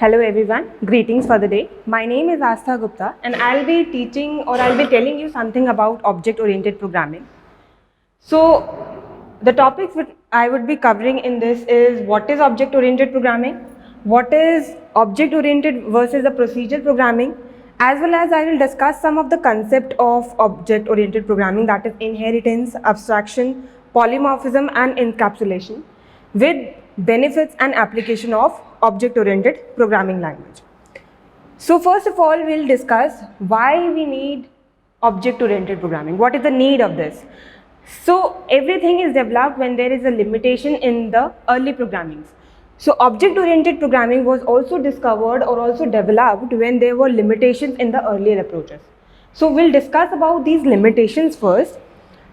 Hello everyone, greetings for the day. My name is Astha Gupta and I'll be teaching or I'll be telling you something about object-oriented programming. So the topics which I would be covering in this is what is object-oriented programming, what is object-oriented versus the procedural programming, as well as I will discuss some of the concept of object-oriented programming, that is inheritance, abstraction, polymorphism and encapsulation, with benefits and application of object-oriented programming language. So first of all, we'll discuss why we need object-oriented programming. What is the need of this? So everything is developed when there is a limitation in the early programmings. So object-oriented programming was also discovered or also developed when there were limitations in the earlier approaches. So we'll discuss about these limitations first.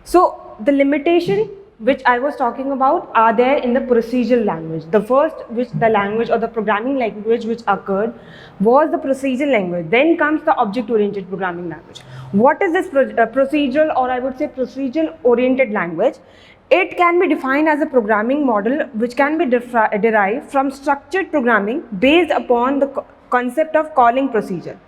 So the limitation which I was talking about are there in the procedural language. The first the language or the programming language which occurred was the procedural language. Then comes the object-oriented programming language. What is this procedural, or I would say procedural oriented language? It can be defined as a programming model which can be derived from structured programming based upon the concept of calling procedure.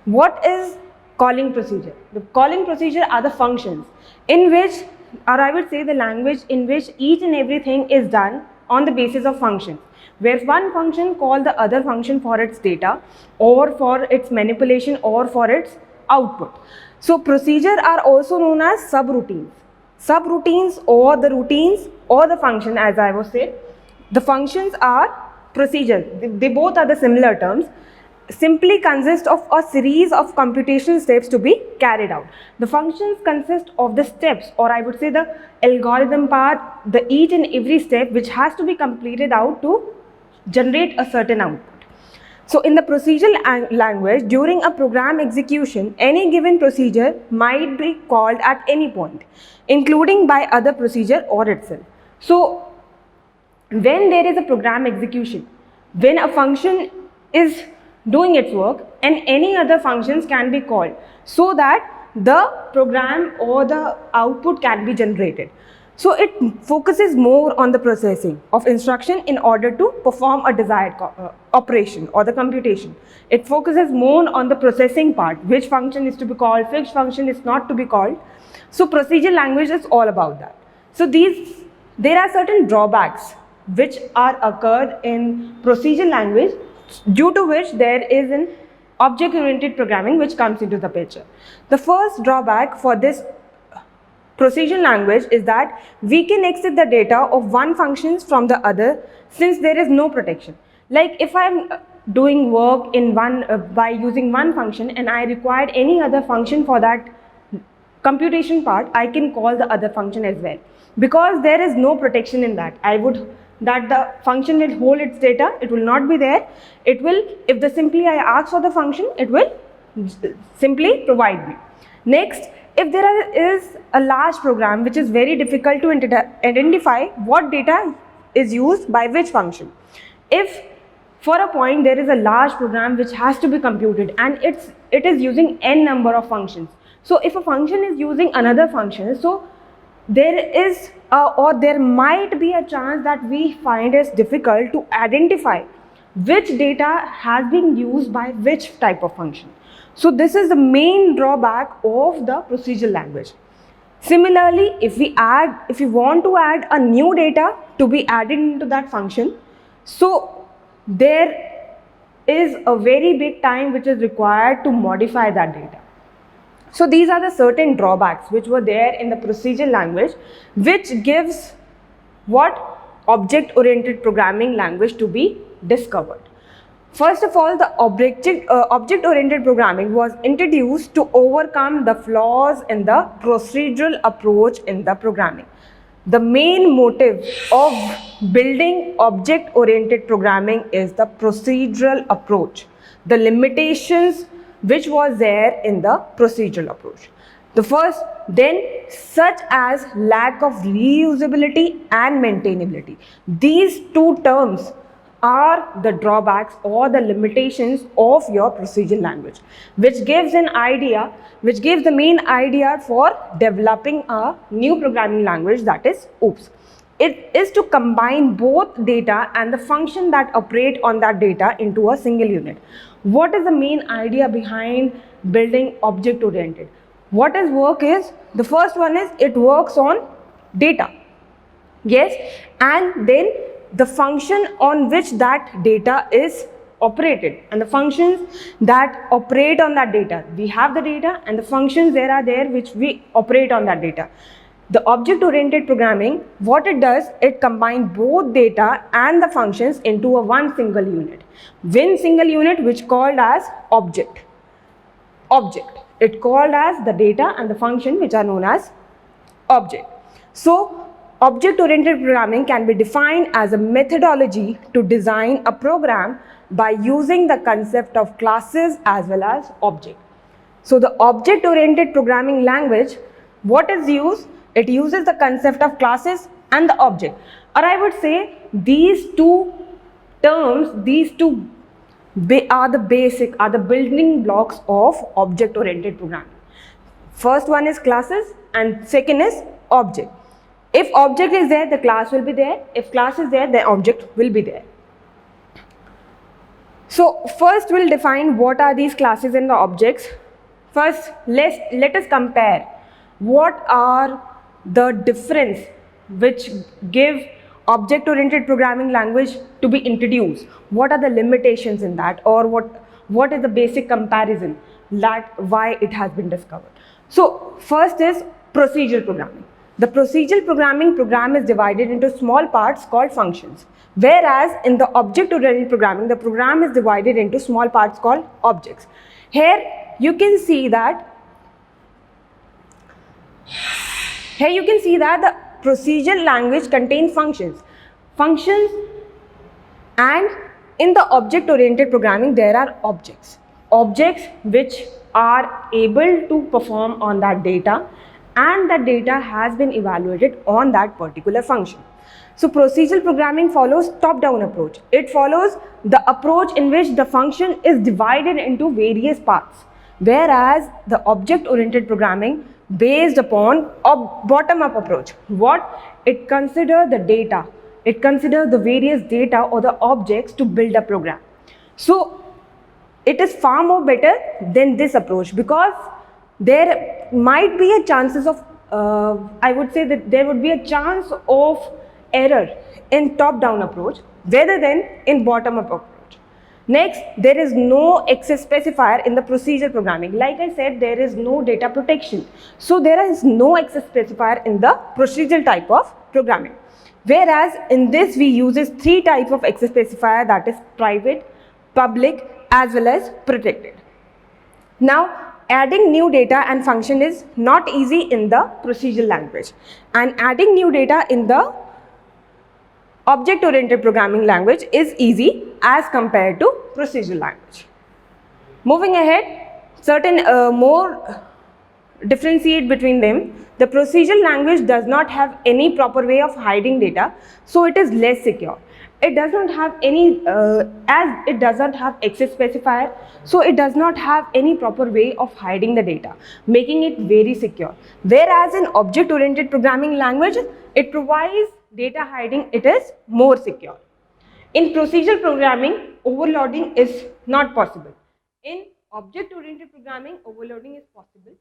What is calling procedure? The calling procedure are the functions in which, or I would say the language in which each and everything is done on the basis of functions, where one function calls the other function for its data or for its manipulation or for its output. So procedures are also known as subroutines. Subroutines or the routines or the function, as I was said, the functions are procedures. They both are the similar terms. Simply consist of a series of computational steps to be carried out. The functions consist of the steps, or I would say the algorithm part, the each and every step which has to be completed out to generate a certain output. So in the procedural language, during a program execution, any given procedure might be called at any point, including by other procedure or itself. So when there is a program execution, when a function is doing its work and any other functions can be called so that the program or the output can be generated. So it focuses more on the processing of instruction in order to perform a desired operation or the computation. It focuses more on the processing part, which function is to be called, which function is not to be called. So procedural language is all about that. So there are certain drawbacks which are occurred in procedural language, due to which there is an object-oriented programming which comes into the picture. The first drawback for this procedural language is that we can access the data of one functions from the other since there is no protection. Like if I am doing work in by using one function and I required any other function for that computation part, I can call the other function as well. Because there is no protection in that, that the function will hold its data, it will not be there. It will, if simply I ask for the function, it will simply provide me. Next, if there is a large program which is very difficult to identify what data is used by which function. If for a point there is a large program which has to be computed and it is using n number of functions. So if a function is using another function, so there is or there might be a chance that we find it difficult to identify which data has been used by which type of function. So this is the main drawback of the procedural language. Similarly, if we want to add a new data to be added into that function, so there is a very big time which is required to modify that data. So these are the certain drawbacks which were there in the procedural language, which gives what object-oriented programming language to be discovered. First of all, the object-oriented programming was introduced to overcome the flaws in the procedural approach in the programming. The main motive of building object-oriented programming is the procedural approach, the limitations which was there in the procedural approach. The first, then, such as lack of reusability and maintainability. These two terms are the drawbacks or the limitations of your procedural language, which gives the main idea for developing a new programming language, that is OOPS. It is to combine both data and the function that operate on that data into a single unit. What is the main idea behind building object oriented? What is work is, the first one is it works on data. Yes, and then the function on which that data is operated and the functions that operate on that data. We have the data and the functions there are there which we operate on that data. The object oriented programming, what it does, it combines both data and the functions into a one single unit. One single unit which called as object. It called as the data and the function which are known as object. So object-oriented programming can be defined as a methodology to design a program by using the concept of classes as well as object. So the object-oriented programming language, what is used? It uses the concept of classes and the object. Or I would say these two terms, are the building blocks of object-oriented programming. First one is classes and second is object. If object is there, the class will be there. If class is there, the object will be there. So first we'll define what are these classes and the objects. First, let us compare what are the difference which give object-oriented programming language to be introduced. What are the limitations in that, or what is the basic comparison that why it has been discovered. So first is procedural programming. The procedural programming program is divided into small parts called functions, whereas in the object-oriented programming, the program is divided into small parts called objects. Here you can see that the procedural language contains functions, and in the object-oriented programming there are objects which are able to perform on that data, and that data has been evaluated on that particular function. So procedural programming follows top-down approach. It follows the approach in which the function is divided into various parts, whereas the object-oriented programming based upon a bottom-up approach. What? It considers the data. It considers the various data or the objects to build a program. So it is far more better than this approach, because there might be a chances of, I would say that there would be a chance of error in top-down approach rather than in bottom-up approach. Next, there is no access specifier in the procedural programming. Like I said, there is no data protection. So there is no access specifier in the procedural type of programming. Whereas in this we uses three types of access specifier, that is private, public as well as protected. Now adding new data and function is not easy in the procedural language, and adding new data in the object-oriented programming language is easy as compared to procedural language. Moving ahead, certain more differentiate between them. The procedural language does not have any proper way of hiding data, so it is less secure. It does not have any, as it does not have access specifier, so it does not have any proper way of hiding the data, making it very secure. Whereas in object-oriented programming language, it provides data hiding, it is more secure. In procedural programming, overloading is not possible. In object-oriented programming, overloading is possible.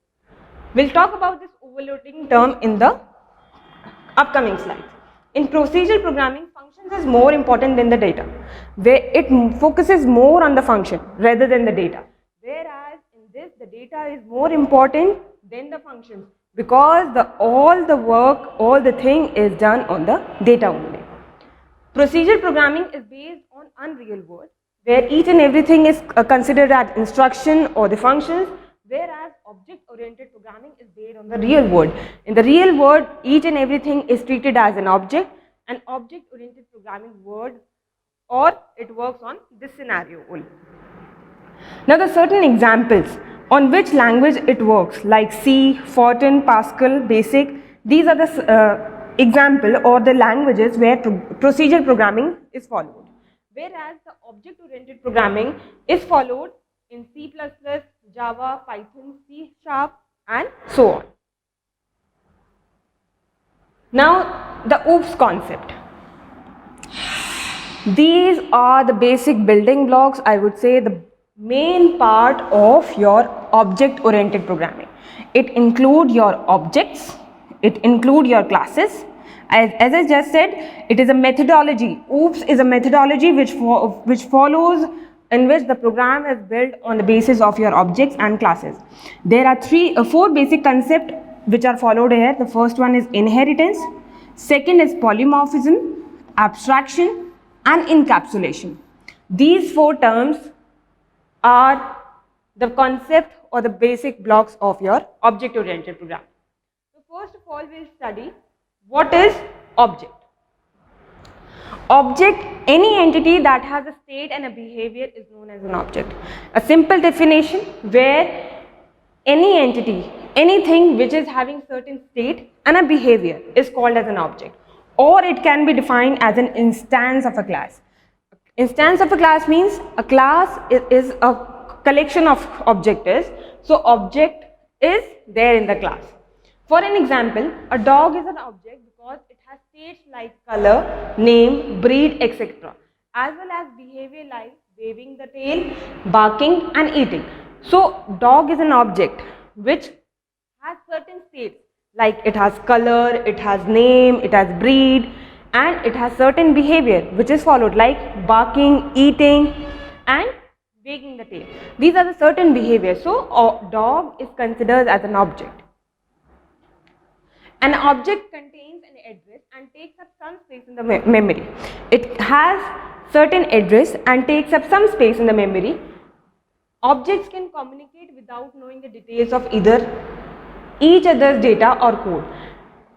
We'll talk about this overloading term in the upcoming slides. In procedural programming, functions is more important than the data, where it focuses more on the function rather than the data. Whereas in this, the data is more important than the functions, because all the work, all the thing is done on the data only. Procedural programming is based on unreal world, where each and everything is considered as instruction or the functions, whereas object-oriented programming is based on the real world. In the real world, each and everything is treated as an object, and object-oriented programming word, or it works on this scenario only. Now the certain examples on which language it works, like C, Fortran, Pascal, Basic, these are the example or the languages where procedural programming is followed. Whereas the object-oriented programming is followed in C++, Java, Python, C# and so on. Now, the OOPS concept. These are the basic building blocks, I would say, the main part of your object-oriented programming. It includes your objects, it includes your classes. As I just said, it is a methodology. OOPS is a methodology which follows, in which the program is built on the basis of your objects and classes. There are four basic concepts which are followed here. The first one is inheritance, second is polymorphism, abstraction, and encapsulation. These four terms are the concept or the basic blocks of your object-oriented program. So first of all, we'll study what is object. Object, any entity that has a state and a behavior is known as an object. A simple definition where any entity, anything which is having certain state and a behavior is called as an object, or it can be defined as an instance of a class. Instance of a class means a class is a collection of objects, so object is there in the class. For an example, a dog is an object because it has states like color, name, breed, etc., as well as behavior like waving the tail, barking and eating. So dog is an object which has certain states like it has color, it has name, it has breed, and it has certain behavior which is followed like barking, eating and wagging the tail. These are the certain behaviors. So a dog is considered as an object. An object contains an address and takes up some space in the memory. It has certain address and takes up some space in the memory. Objects can communicate without knowing the details of either each other's data or code.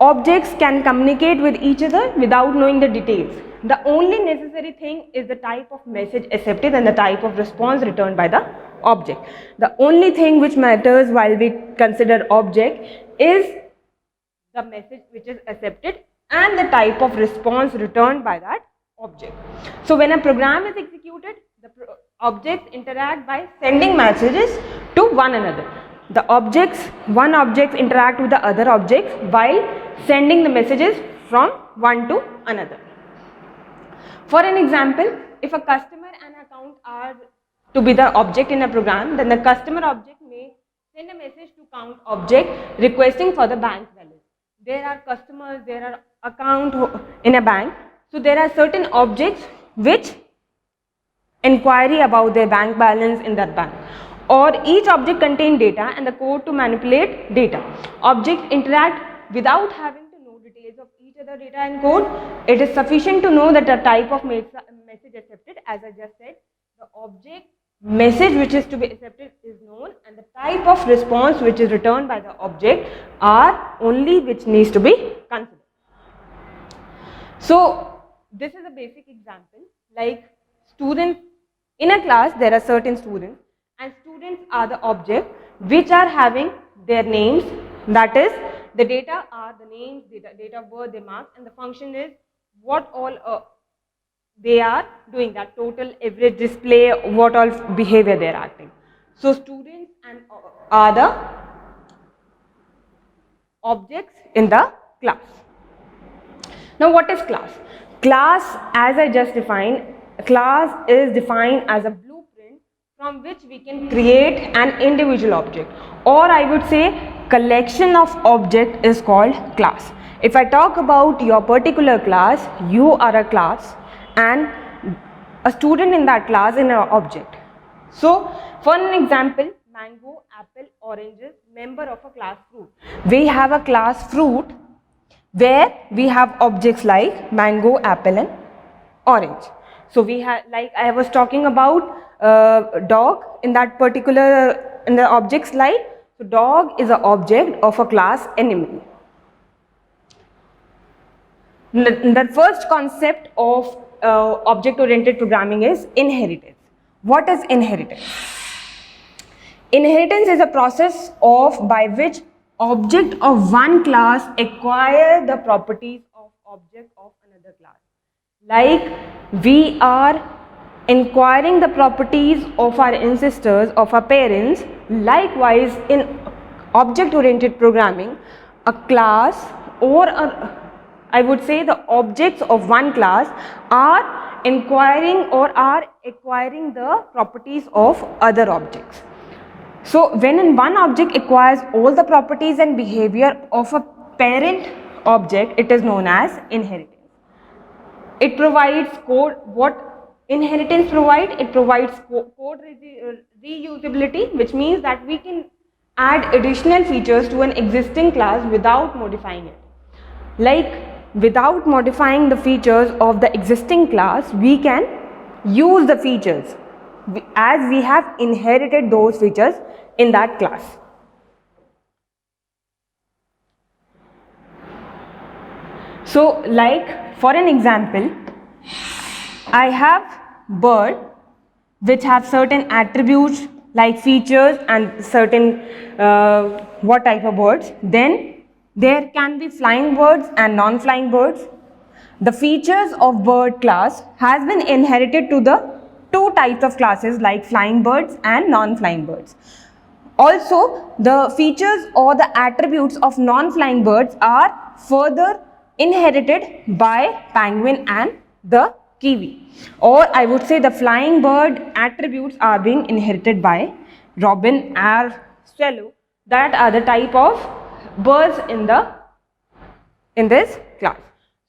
Objects can communicate with each other without knowing the details. The only necessary thing is the type of message accepted and the type of response returned by the object. The only thing which matters while we consider object is the message which is accepted and the type of response returned by that object. So when a program is executed, the objects interact by sending messages to one another. One object interact with the other objects while sending the messages from one to another. For an example, if a customer and account are to be the object in a program, then the customer object may send a message to account object requesting for the bank balance. There are customers, there are account in a bank, so there are certain objects which inquiry about their bank balance in that bank, or each object contain data and the code to manipulate data. Objects interact without having to know details of each other data and code. It is sufficient to know that the type of message accepted, as I just said, the object message which is to be accepted is known and the type of response which is returned by the object are only which needs to be considered. So this is a basic example, like students in a class, there are certain students and students are the object which are having their names, that is the data are the names, date of birth, their marks, and the function is what all they are doing, that total, average, display, what all behavior they are acting. So students and are the objects in the class. Now what is class? Class, as I just defined, class is defined as a blueprint from which we can create an individual object, or I would say collection of object is called class. If I talk about your particular class, you are a class and a student in that class in an object. So for an example, mango, apple, oranges, member of a class fruit. We have a class fruit where we have objects like mango, apple and orange. So we have, like I was talking about dog in that particular, in the object slide. So dog is an object of a class animal. The first concept of object-oriented programming is inheritance. What is inheritance? Inheritance is a process by which object of one class acquire the properties of object of another class. Like we are acquiring the properties of our ancestors, of our parents. Likewise, in object-oriented programming, a class or I would say the objects of one class are inquiring or are acquiring the properties of other objects. So when in one object acquires all the properties and behavior of a parent object, it is known as inheritance. It provides code. What inheritance provides? It provides code reusability, which means that we can add additional features to an existing class without modifying it. Like without modifying the features of the existing class, we can use the features as we have inherited those features in that class. So like for an example, I have bird which have certain attributes like features and certain what type of birds. Then there can be flying birds and non-flying birds. The features of bird class has been inherited to the two types of classes like flying birds and non-flying birds. Also, the features or the attributes of non-flying birds are further inherited by penguin and the kiwi. Or I would say the flying bird attributes are being inherited by robin or swallow. That are the type of birds in this class.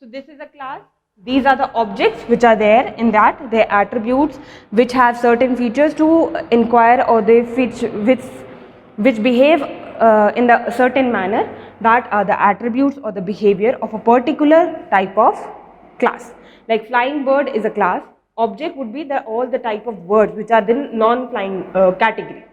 So this is a class. These are the objects which are there in that, their attributes which have certain features to inquire or they which behave in the certain manner. That are the attributes or the behavior of a particular type of class. Like flying bird is a class. Object would be all the type of birds which are the non-flying category.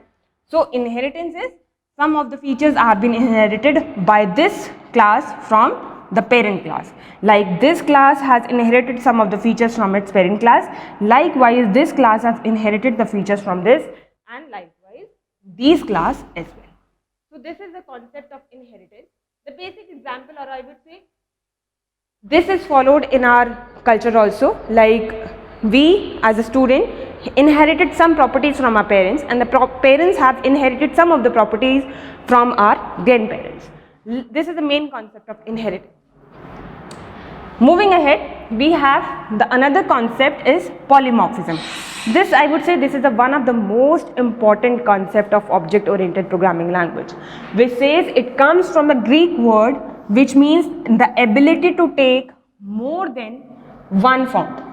So inheritance is some of the features are being inherited by this class from the parent class. Like this class has inherited some of the features from its parent class. Likewise, this class has inherited the features from this, and likewise these class as well. So this is the concept of inheritance. The basic example, or I would say, this is followed in our culture also. Like we as a student inherited some properties from our parents, and the parents have inherited some of the properties from our grandparents. This is the main concept of inheritance. Moving ahead, we have another concept is polymorphism. This, I would say, this is one of the most important concept of object-oriented programming language, which says it comes from a Greek word which means the ability to take more than one form.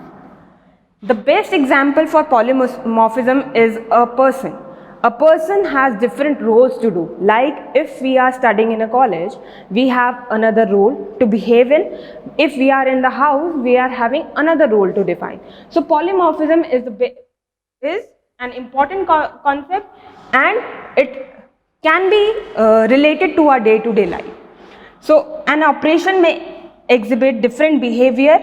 The best example for polymorphism is a person. A person has different roles to do. Like if we are studying in a college, we have another role to behave in. If we are in the house, we are having another role to define. So polymorphism is an important concept, and it can be related to our day-to-day life. So an operation may exhibit different behavior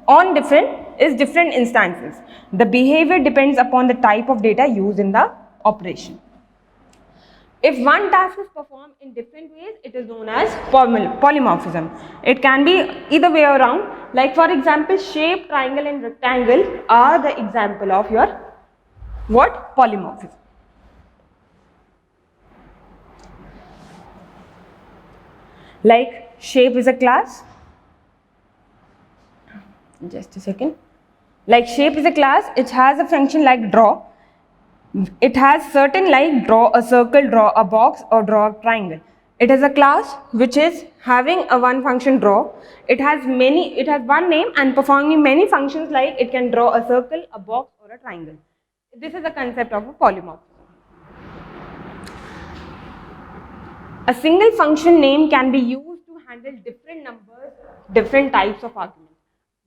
on different instances. The behavior depends upon the type of data used in the operation. If one task is performed in different ways, it is known as polymorphism. It can be either way around. Like for example, shape, triangle and rectangle are the example of your what? Polymorphism. Like shape is a class. Just a second. Like shape is a class, it has a function like draw. It has certain like draw a circle, draw a box or draw a triangle. It is a class which is having a one function draw. It has one name and performing many functions like it can draw a circle, a box or a triangle. This is the concept of a polymorphism. A single function name can be used to handle different numbers, different types of arguments.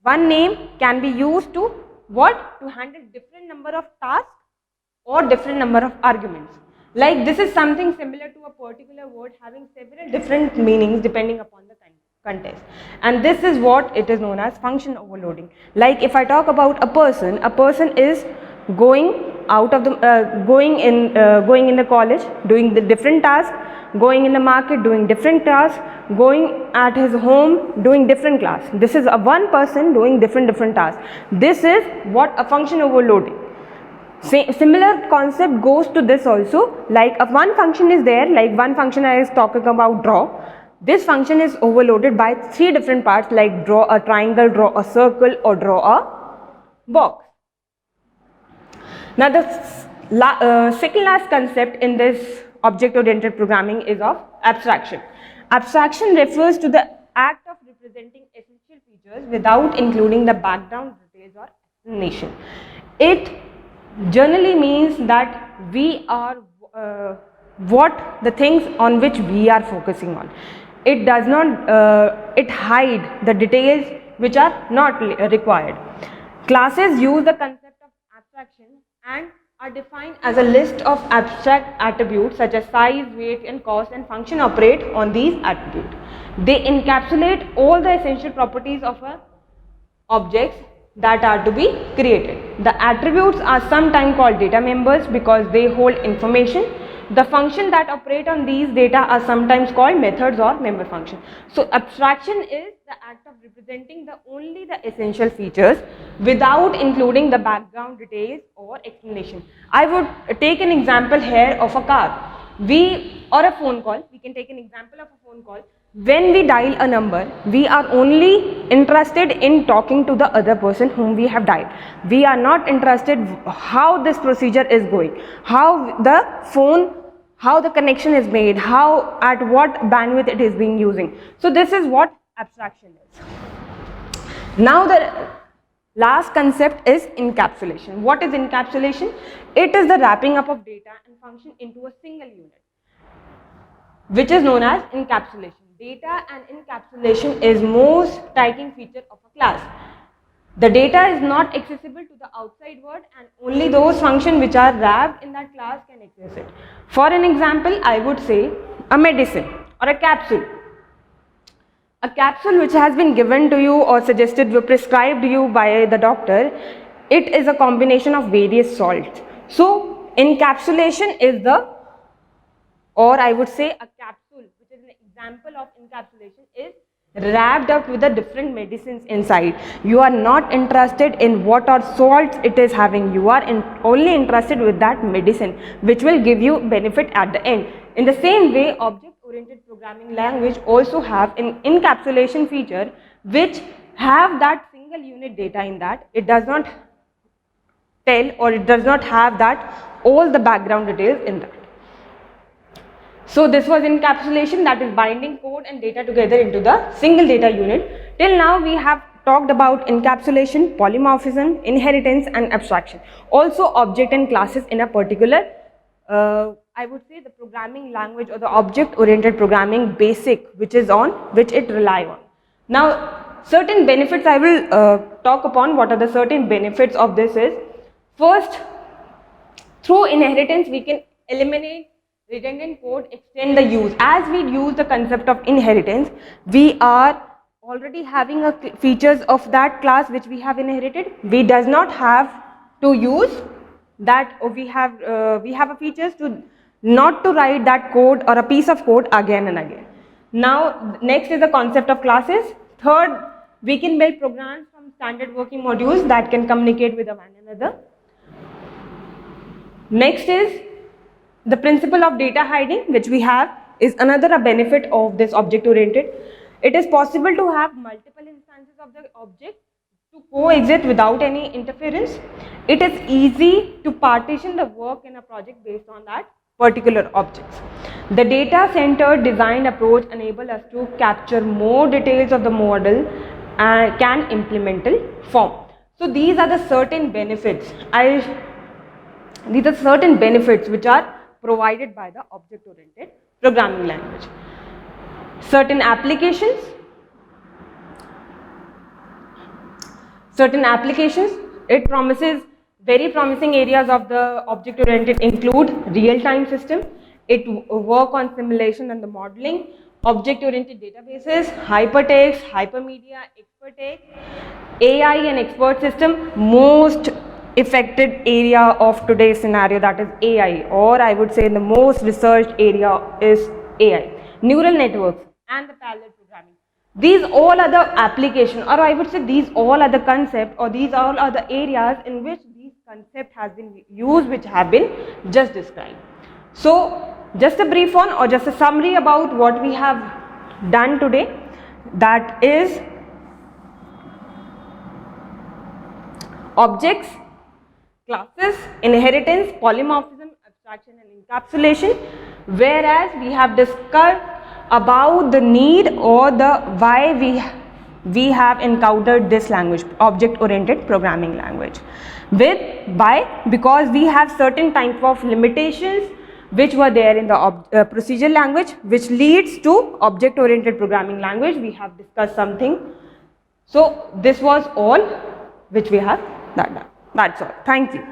One name can be used to what? To handle different number of tasks or different number of arguments. Like this is something similar to a particular word having several different meanings depending upon the context. And this is what it is known as function overloading. Like if I talk about a person is going out of the going in the college, doing the different tasks, going in the market, doing different tasks, going at his home, doing different tasks. This is a one person doing different tasks. This is what a function overloading. Similar concept goes to this also. Like if one function is there, like one function I was talking about draw. this function is overloaded by 3 different parts like draw a triangle, draw a circle, or draw a box. Now the second last concept in this object-oriented programming is of abstraction. Abstraction refers to the act of representing essential features without including the background details or explanation. It generally means that we are what the things on which we are focusing on. It does not it hide the details which are not required. Classes use the concept of abstraction and are defined as a list of abstract attributes such as size, weight, and cost, and function operate on these attributes. They encapsulate all the essential properties of a objects that are to be created. The attributes are sometimes called data members because they hold information. The functions that operate on these data are sometimes called methods or member functions. So abstraction is the act of representing only the essential features without including the background details or explanation. I would take an example here of a car. Or a phone call. We can take an example of a phone call. When we dial a number, we are only interested in talking to the other person whom we have dialed. We are not interested how this procedure is going, how the connection is made, at what bandwidth it is being using. So this is what abstraction is. Now the last concept is encapsulation. What is encapsulation? It is the wrapping up of data and function into a single unit, which is known as encapsulation. Data and encapsulation is most striking feature of a class. The data is not accessible to the outside world and only those functions which are wrapped in that class can access it. For an example, I would say a medicine or a capsule. A capsule which has been given to you or suggested or prescribed to you by the doctor, it is a combination of various salts. So encapsulation is or I would say a capsule, which is an example of encapsulation, is wrapped up with the different medicines inside. You are not interested in what are salts it is having. You are only interested with that medicine, which will give you benefit at the end. In the same way, object-oriented programming language also have an encapsulation feature, which have that single unit data in that. It does not tell or it does not have that all the background details in that. So this was encapsulation, that is binding code and data together into the single data unit. Till now we have talked about encapsulation, polymorphism, inheritance and abstraction. Also object and classes in a particular, I would say the programming language or the object oriented programming basic which it rely on. Now certain benefits I will talk upon. What are the certain benefits of this is, first, through inheritance we can eliminate redundant code, extend the use. As we use the concept of inheritance, we are already having features of that class which we have inherited. We does not have to use that, or we have a features to not to write that code or a piece of code again and again. Now next is the concept of classes. Third, we can build programs from standard working modules that can communicate with one another. Next is the principle of data hiding, which we have, is another benefit of this object oriented. It is possible to have multiple instances of the object to coexist without any interference. It is easy to partition the work in a project based on that particular objects. The data centered design approach enables us to capture more details of the model and can implemental form. So these are the certain benefits. These are certain benefits which are provided by the object-oriented programming language. Certain applications, it promises very promising areas of the object-oriented include real-time system. It work on simulation and the modeling, object-oriented databases, hypertext, hypermedia, expertise, AI and expert system. Most affected area of today's scenario, that is AI, or I would say the most researched area is AI, neural networks and the parallel programming. These all are the application, or I would say these all are the concept, or these all are the areas in which these concept has been used, which have been just described. So just a brief one or just a summary about what we have done today, that is objects, classes, inheritance, polymorphism, abstraction and encapsulation, whereas we have discussed about the need or the why we have encountered this language, object oriented programming language, because we have certain type of limitations which were there in the procedural language, which leads to object oriented programming language. We have discussed something. So this was all which we have done. That's all. Thank you.